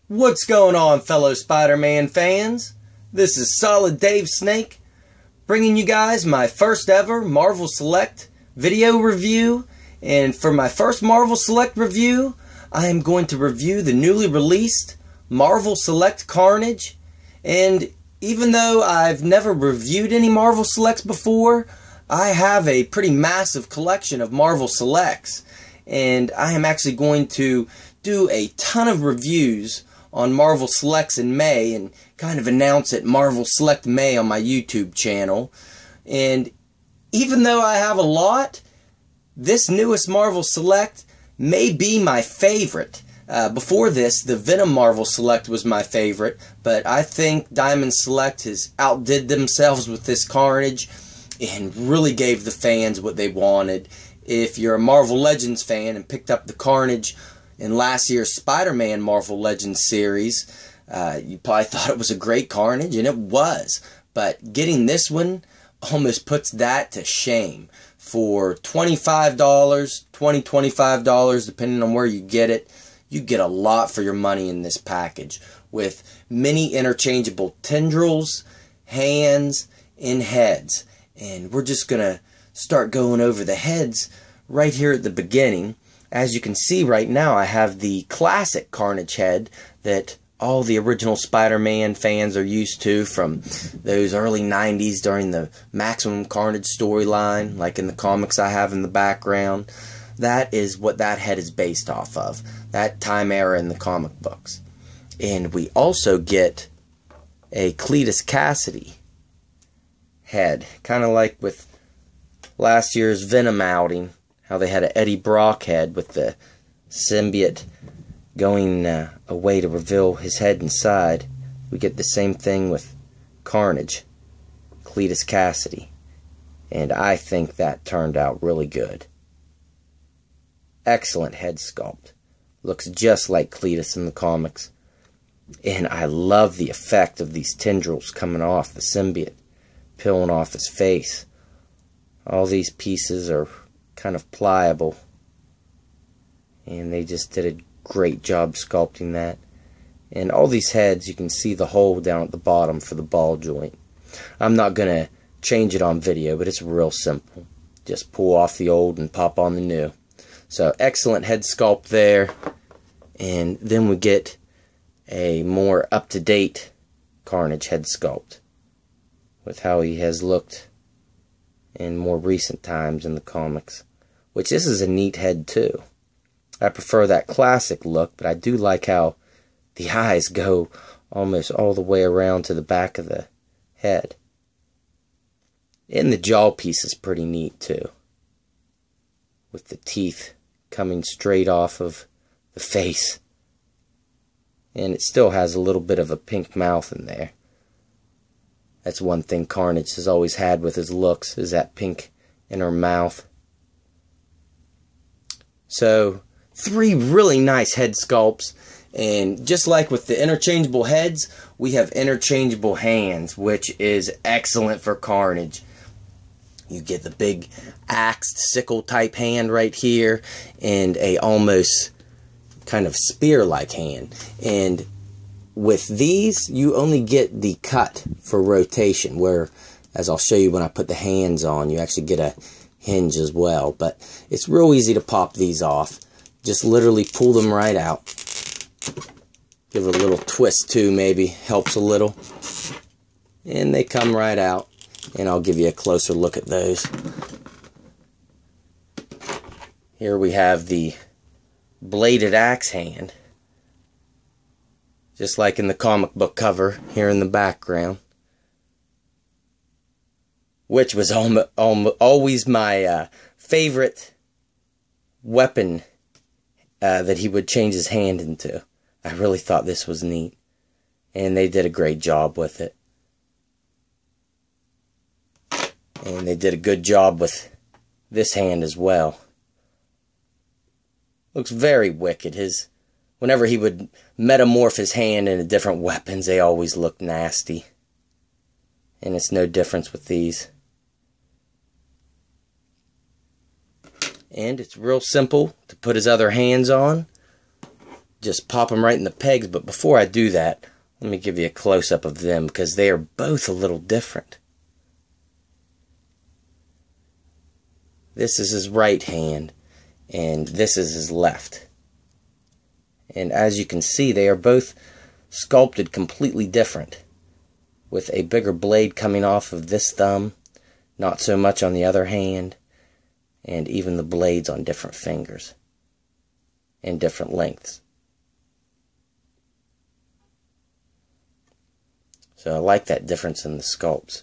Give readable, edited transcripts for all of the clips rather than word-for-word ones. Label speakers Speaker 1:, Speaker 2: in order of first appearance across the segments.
Speaker 1: What's going on, fellow Spider-Man fans? This is Solid Dave Snake, bringing you guys my first ever Marvel Select video review. And for my first Marvel Select review, I am going to review the newly released Marvel Select Carnage. And even though I've never reviewed any Marvel Selects before, I have a pretty massive collection of Marvel Selects. And I am actually going to do a ton of reviews on Marvel Selects in May and kind of announce it Marvel Select May on my YouTube channel. And even though I have a lot, this newest Marvel Select may be my favorite. Before this, the Venom Marvel Select was my favorite, but I think Diamond Select has outdid themselves with this Carnage and really gave the fans what they wanted. If you're a Marvel Legends fan and picked up the Carnage in last year's Spider-Man Marvel Legends series, you probably thought it was a great Carnage, and it was. But getting this one almost puts that to shame. For $25, $25, depending on where you get it, you get a lot for your money in this package, with many interchangeable tendrils, hands, and heads. And we're just going to start going over the heads right here at the beginning. As you can see right now, I have the classic Carnage head that all the original Spider-Man fans are used to from those early 90s during the Maximum Carnage storyline, like in the comics I have in the background. That is what that head is based off of, that time era in the comic books. And we also get a Cletus Cassidy head, kind of like with last year's Venom outing, how they had an Eddie Brock head with the symbiote going away to reveal his head inside. We get the same thing with Carnage, Cletus Cassidy. And I think that turned out really good. Excellent head sculpt. Looks just like Cletus in the comics. And I love the effect of these tendrils coming off the symbiote, peeling off his face. All these pieces are kind of pliable, and they just did a great job sculpting that. And all these heads, you can see the hole down at the bottom for the ball joint. I'm not gonna change it on video, but it's real simple. Just pull off the old and pop on the new. So excellent head sculpt there. And then we get a more up-to-date Carnage head sculpt with how he has looked in more recent times in the comics, which this is a neat head too. I prefer that classic look, but I do like how the eyes go almost all the way around to the back of the head. And the jaw piece is pretty neat too, with the teeth coming straight off of the face. And it still has a little bit of a pink mouth in there. That's one thing Carnage has always had with his looks, is that pink inner mouth. So, 3 really nice head sculpts. And just like with the interchangeable heads, we have interchangeable hands, which is excellent for Carnage. You get the big axed sickle type hand right here, and a almost kind of spear-like hand. And with these, you only get the cut for rotation, where, as I'll show you when I put the hands on, you actually get a hinge as well. But it's real easy to pop these off. Just literally pull them right out. Give it a little twist too, maybe. Helps a little. And they come right out. And I'll give you a closer look at those. Here we have the bladed axe hand, just like in the comic book cover here in the background, which was always my favorite weapon that he would change his hand into. I really thought this was neat, and they did a great job with it. And they did a good job with this hand as well. Looks very wicked. Whenever he would metamorph his hand into different weapons, they always looked nasty. And it's no difference with these. And it's real simple to put his other hands on. just pop them right in the pegs. But before I do that, let me give you a close-up of them, because they are both a little different. This is his right hand, and this is his left. And as you can see, they are both sculpted completely different, with a bigger blade coming off of this thumb, not so much on the other hand, and even the blades on different fingers and different lengths. So I like that difference in the sculpts.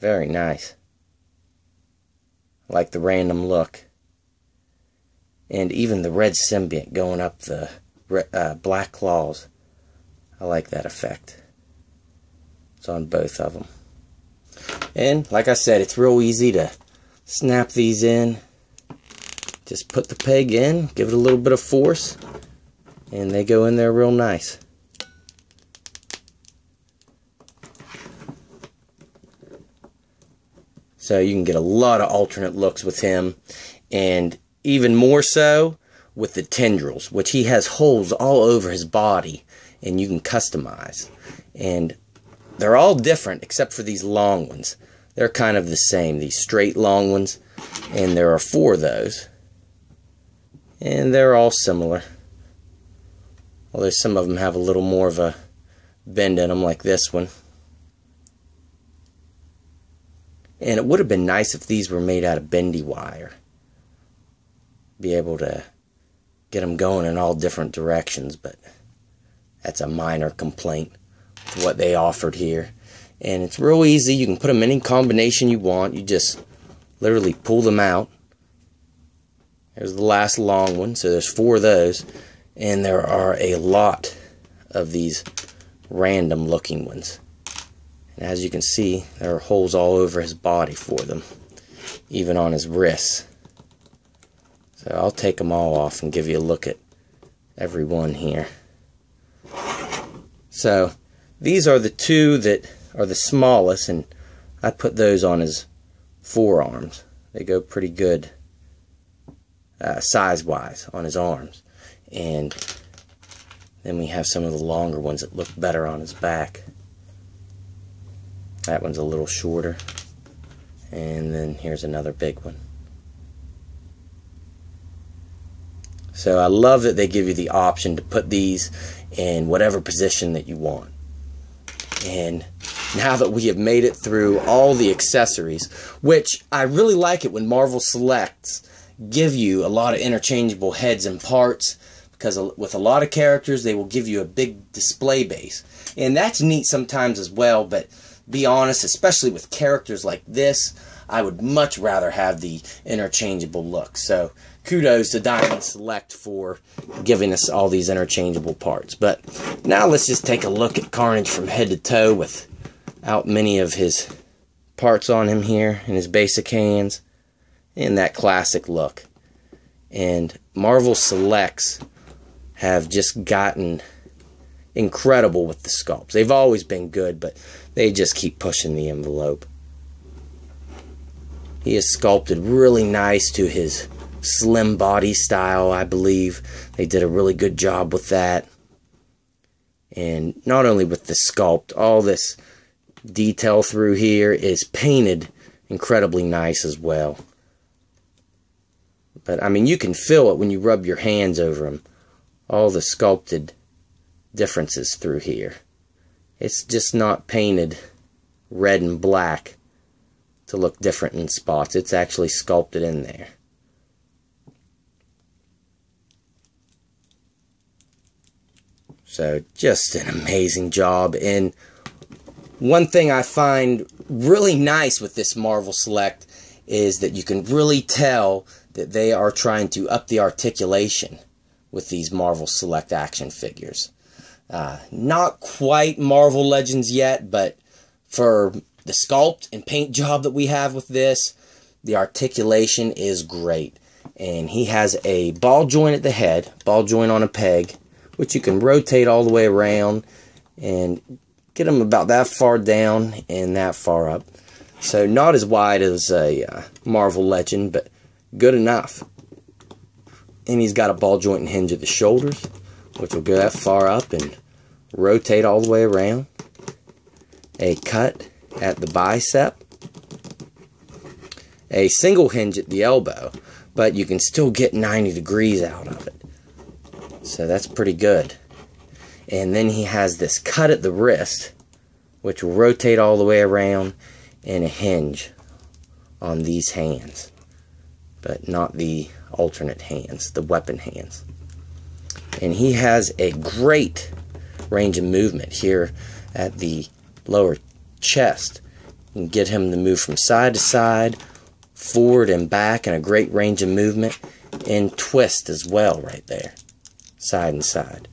Speaker 1: Very nice. I like the random look. And even the red symbiote going up the black claws. I like that effect. It's on both of them. And like I said, it's real easy to snap these in. Just put the peg in, give it a little bit of force, and they go in there real nice. So you can get a lot of alternate looks with him, and even more so with the tendrils, which he has holes all over his body, and you can customize. And they're all different except for these long ones. They're kind of the same, these straight long ones, and there are 4 of those. And they're all similar. Although some of them have a little more of a bend in them, like this one. And it would have been nice if these were made out of bendy wire. Be able to get them going in all different directions, but that's a minor complaint with what they offered here. And it's real easy. You can put them in any combination you want. You just literally pull them out. There's the last long one, so there's 4 of those. And there are a lot of these random looking ones. And as you can see, there are holes all over his body for them, even on his wrists. So I'll take them all off and give you a look at every one here. So these are the 2 that are the smallest, and I put those on his forearms. They go pretty good size-wise on his arms. And then we have some of the longer ones that look better on his back. That one's a little shorter. And then here's another big one. So I love that they give you the option to put these in whatever position that you want. And now that we have made it through all the accessories, which I really like it when Marvel Selects give you a lot of interchangeable heads and parts, because with a lot of characters they will give you a big display base. And that's neat sometimes as well, but be honest, especially with characters like this, I would much rather have the interchangeable look. So kudos to Diamond Select for giving us all these interchangeable parts. But now let's just take a look at Carnage from head to toe without many of his parts on him here, and his basic hands, and that classic look. And Marvel Selects have just gotten incredible with the sculpts. They've always been good, but they just keep pushing the envelope. He is sculpted really nice to his slim body style, I believe. They did a really good job with that. And not only with the sculpt, all this detail through here is painted incredibly nice as well. But I mean, you can feel it when you rub your hands over them. All the sculpted differences through here. It's just not painted red and black to look different in spots. It's actually sculpted in there. So just an amazing job. And one thing I find really nice with this Marvel Select is that you can really tell that they are trying to up the articulation with these Marvel Select action figures. Not quite Marvel Legends yet, but for the sculpt and paint job that we have with this, the articulation is great. And he has a ball joint at the head, ball joint on a peg, which you can rotate all the way around and get him about that far down and that far up. So not as wide as a Marvel Legend, but good enough. And he's got a ball joint and hinge at the shoulders, which will go that far up and rotate all the way around. A cut at the bicep. A single hinge at the elbow, but you can still get 90 degrees out of it. So that's pretty good. And then he has this cut at the wrist, which will rotate all the way around, and a hinge on these hands, but not the alternate hands, the weapon hands. And he has a great range of movement here at the lower chest. You can get him to move from side to side, forward and back, and a great range of movement, and twist as well right there, side and side.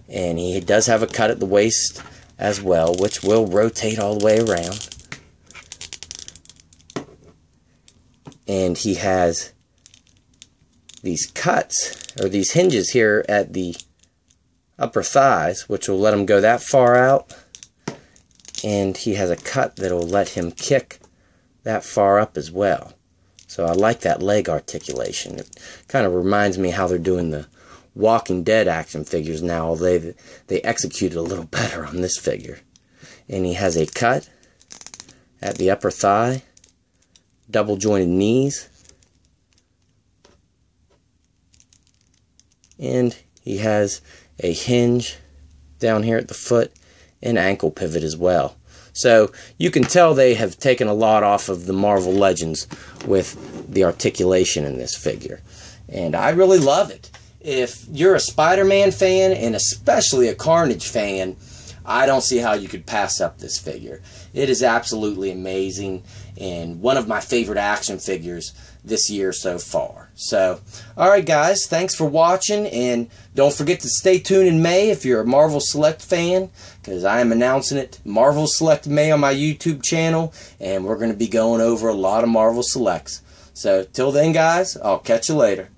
Speaker 1: And he does have a cut at the waist as well, which will rotate all the way around. And he has these cuts, or these hinges here at the upper thighs, which will let him go that far out. And he has a cut that will let him kick that far up as well. So I like that leg articulation. It kind of reminds me how they're doing the Walking Dead action figures now. They execute it a little better on this figure. And he has a cut at the upper thigh, double jointed knees, and he has a hinge down here at the foot and ankle pivot as well. So you can tell they have taken a lot off of the Marvel Legends with the articulation in this figure. And I really love it. If you're a Spider-Man fan, and especially a Carnage fan, I don't see how you could pass up this figure. It is absolutely amazing, and one of my favorite action figures this year so far. So, alright guys, thanks for watching, and don't forget to stay tuned in May if you're a Marvel Select fan, because I am announcing it Marvel Select May on my YouTube channel, and we're going to be going over a lot of Marvel Selects. So, till then guys, I'll catch you later.